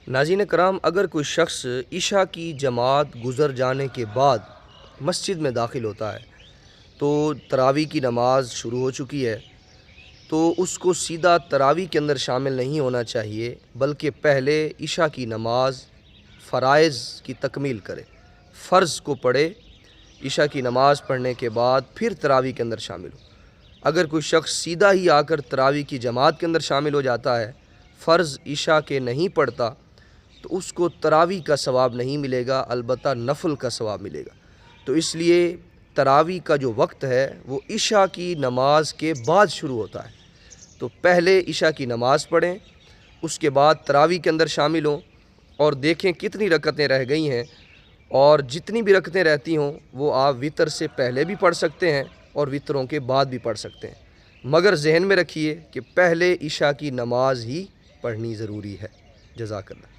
ناظرین کرام، اگر کوئی شخص عشاء کی جماعت گزر جانے کے بعد مسجد میں داخل ہوتا ہے تو تراویح کی نماز شروع ہو چکی ہے، تو اس کو سیدھا تراویح کے اندر شامل نہیں ہونا چاہیے، بلکہ پہلے عشاء کی نماز فرائض کی تکمیل کرے، فرض کو پڑھے، عشاء کی نماز پڑھنے کے بعد پھر تراویح کے اندر شامل ہو۔ اگر کوئی شخص سیدھا ہی آ کر تراویح کی جماعت کے اندر شامل ہو جاتا ہے، فرض عشاء کے نہیں پڑھتا، تو اس کو تراویح کا ثواب نہیں ملے گا، البتہ نفل کا ثواب ملے گا۔ تو اس لیے تراویح کا جو وقت ہے وہ عشاء کی نماز کے بعد شروع ہوتا ہے، تو پہلے عشاء کی نماز پڑھیں، اس کے بعد تراویح کے اندر شامل ہوں اور دیکھیں کتنی رکعتیں رہ گئی ہیں، اور جتنی بھی رکعتیں رہتی ہوں وہ آپ وطر سے پہلے بھی پڑھ سکتے ہیں اور وطروں کے بعد بھی پڑھ سکتے ہیں، مگر ذہن میں رکھیے کہ پہلے عشاء کی نماز ہی پڑھنی ضروری ہے۔ جزاک اللہ۔